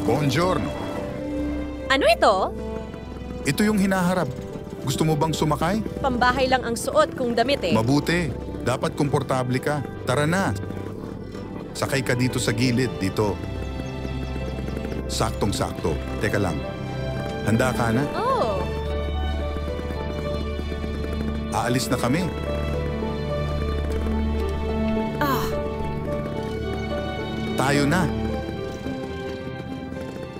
Buongiorno. Ano ito? Ito yung hinaharap. Gusto mo bang sumakay? Pambahay lang ang suot kung damit eh. Mabuti. Dapat komportable ka. Tara na. Sakay ka dito sa gilid, dito. Saktong-sakto. Teka lang. Handa ka na? Oh. Aalis na kami. Tayo na.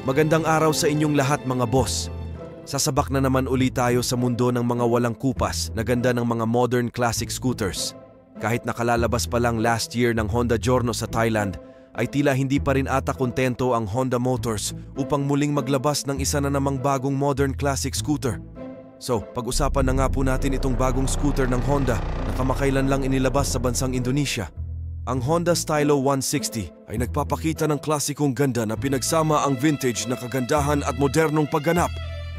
Magandang araw sa inyong lahat mga boss. Sasabak na naman uli tayo sa mundo ng mga walang kupas na ganda ng mga modern classic scooters. Kahit nakalalabas pa lang last year ng Honda Giorno sa Thailand, ay tila hindi pa rin ata kontento ang Honda Motors upang muling maglabas ng isa na namang bagong modern classic scooter. So, pag-usapan na nga po natin itong bagong scooter ng Honda na kamakailan lang inilabas sa bansang Indonesia. Ang Honda Stylo 160 ay nagpapakita ng klasikong ganda na pinagsama ang vintage na kagandahan at modernong pagganap.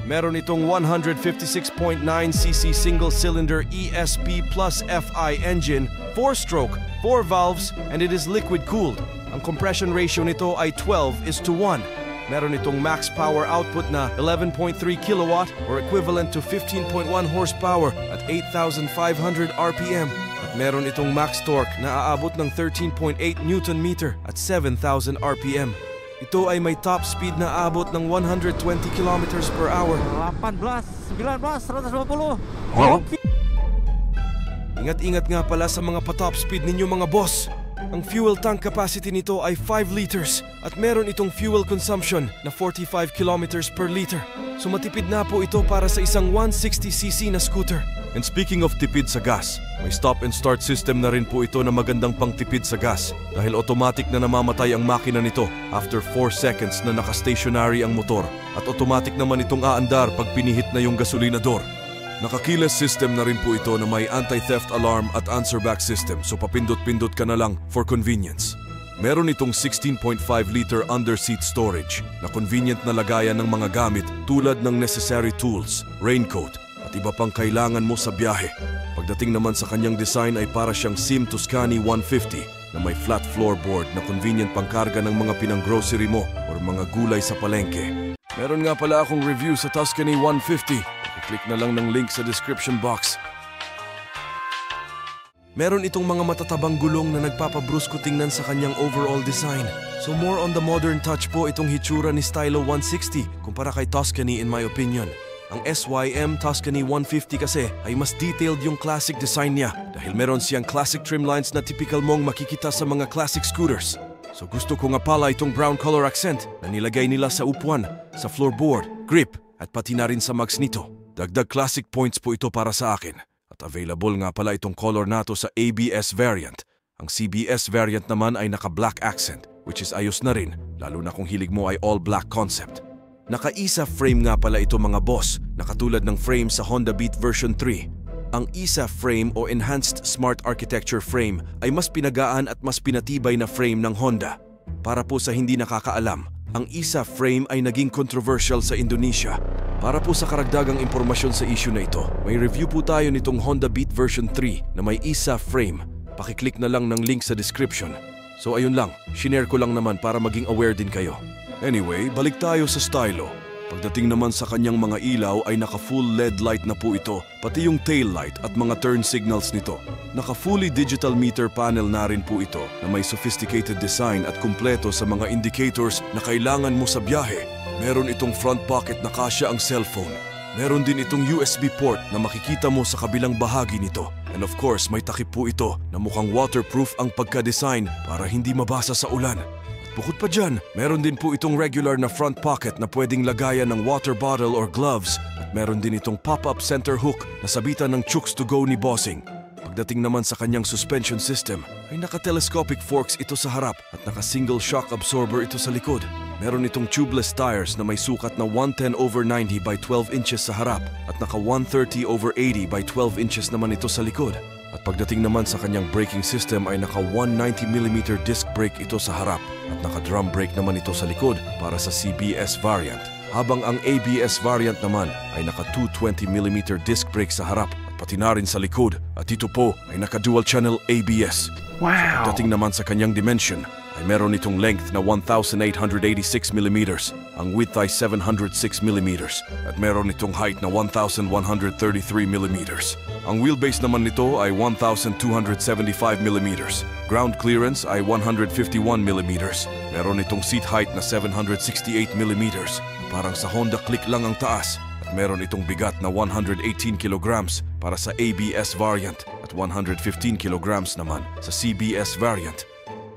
Meron itong 156.9cc single-cylinder ESP plus FI engine, 4-stroke, 4 valves, and it is liquid-cooled. Ang compression ratio nito ay 12:1. Meron itong max power output na 11.3 kilowatt or equivalent to 15.1 horsepower at 8,500 RPM. At meron itong max torque na aabot ng 13.8 Newton meter at 7,000 RPM. Ito ay may top speed na aabot ng 120 kilometers per hour. 18, 19, 120. Ingat-ingat nga pala sa mga pa-top speed ninyo mga boss. Ang fuel tank capacity nito ay 5 liters at meron itong fuel consumption na 45 kilometers per liter. So matipid na po ito para sa isang 160cc na scooter. And speaking of tipid sa gas, may stop and start system na rin po ito na magandang pangtipid sa gas dahil automatic na namamatay ang makina nito after 4 seconds na naka-stationary ang motor at automatic naman itong aandar pag pinihit na yung gasolinador. Naka-keyless system na rin po ito na may anti-theft alarm at answer-back system so papindot-pindot ka na lang for convenience. Meron itong 16.5-liter under-seat storage na convenient na lagayan ng mga gamit tulad ng necessary tools, raincoat at iba pang kailangan mo sa biyahe. Pagdating naman sa kanyang design ay para siyang Sim Tuscany 150 na may flat floorboard na convenient pangkarga ng mga pinang-grocery mo or mga gulay sa palengke. Meron nga pala akong review sa Tuscany 150. Click na lang ng link sa description box. Meron itong mga matatabang gulong na nagpapabrusko tingnan sa kanyang overall design. So more on the modern touch po itong hitsura ni Stylo 160 kumpara kay Tuscany in my opinion. Ang SYM Tuscany 150 kasi ay mas detailed yung classic design niya dahil meron siyang classic trim lines na typical mong makikita sa mga classic scooters. So gusto ko nga pala itong brown color accent na nilagay nila sa upuan, sa floorboard, grip at pati na rin sa mags nito. Dagdag classic points po ito para sa akin. At available nga pala itong color nato sa ABS variant. Ang CBS variant naman ay naka-black accent, which is ayos na rin, lalo na kung hilig mo ay all-black concept. Naka-ISA frame nga pala ito mga boss, na katulad ng frame sa Honda Beat version 3. Ang ISA frame o Enhanced Smart Architecture frame ay mas pinagaan at mas pinatibay na frame ng Honda. Para po sa hindi nakakaalam, ang ISA frame ay naging controversial sa Indonesia. Para po sa karagdagang impormasyon sa issue na ito, may review po tayo nitong Honda Beat version 3 na may ISA frame. Pakiclick na lang ng link sa description. So ayun lang, shinare ko lang naman para maging aware din kayo. Anyway, balik tayo sa Stylo. Pagdating naman sa kanyang mga ilaw ay naka-full LED light na po ito, pati yung tail light at mga turn signals nito. Naka-fully digital meter panel na rin po ito na may sophisticated design at kumpleto sa mga indicators na kailangan mo sa biyahe. Meron itong front pocket na kasya ang cellphone. Meron din itong USB port na makikita mo sa kabilang bahagi nito. And of course, may takip po ito na mukhang waterproof ang pagka-design para hindi mabasa sa ulan. Bukod pa dyan, meron din po itong regular na front pocket na pwedeng lagayan ng water bottle or gloves at meron din itong pop-up center hook na sabitan ng Chooks to go ni Bossing. Pagdating naman sa kanyang suspension system, ay naka-telescopic forks ito sa harap at naka-single shock absorber ito sa likod. Meron itong tubeless tires na may sukat na 110/90 by 12 inches sa harap at naka 130/80 by 12 inches naman ito sa likod. At pagdating naman sa kanyang braking system ay naka 190mm disc brake ito sa harap at naka drum brake naman ito sa likod para sa CBS variant. Habang ang ABS variant naman ay naka 220mm disc brake sa harap at pati na rin sa likod at ito po ay naka dual channel ABS. Wow! So pagdating naman sa kanyang dimension ay meron itong length na 1,886mm, ang width ay 706mm, at meron itong height na 1,133mm. Ang wheelbase naman nito ay 1,275mm. Ground clearance ay 151mm. Meron itong seat height na 768mm. Parang sa Honda Click lang ang taas. At meron itong bigat na 118 kilograms para sa ABS variant at 115 kilograms naman sa CBS variant.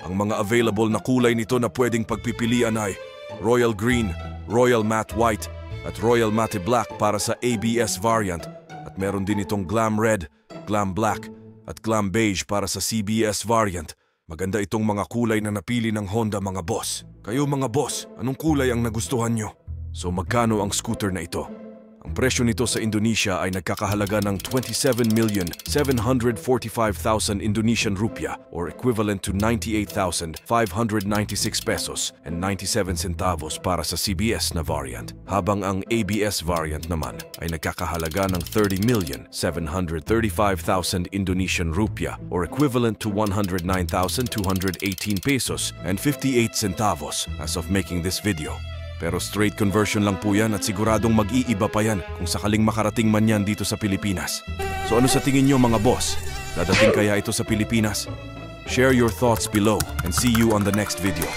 Ang mga available na kulay nito na pwedeng pagpipilian ay Royal Green, Royal Matte White at Royal Matte Black para sa ABS variant. At meron din itong Glam Red, Glam Black at Glam Beige para sa CBS variant. Maganda itong mga kulay na napili ng Honda, mga boss. Kayo mga boss, anong kulay ang nagustuhan nyo? So magkano ang scooter na ito? Ang presyo nito sa Indonesia ay nagkakahalaga ng 27,745,000 Indonesian rupiah or equivalent to 98,596 pesos and 97 centavos para sa CBS na variant. Habang ang ABS variant naman ay nagkakahalaga ng 30,735,000 Indonesian rupiah or equivalent to 109,218 pesos and 58 centavos as of making this video. Pero straight conversion lang po yan at siguradong mag-iiba pa yan kung sakaling makarating man yan dito sa Pilipinas. So ano sa tingin nyo mga boss? Dadating kaya ito sa Pilipinas? Share your thoughts below and see you on the next video.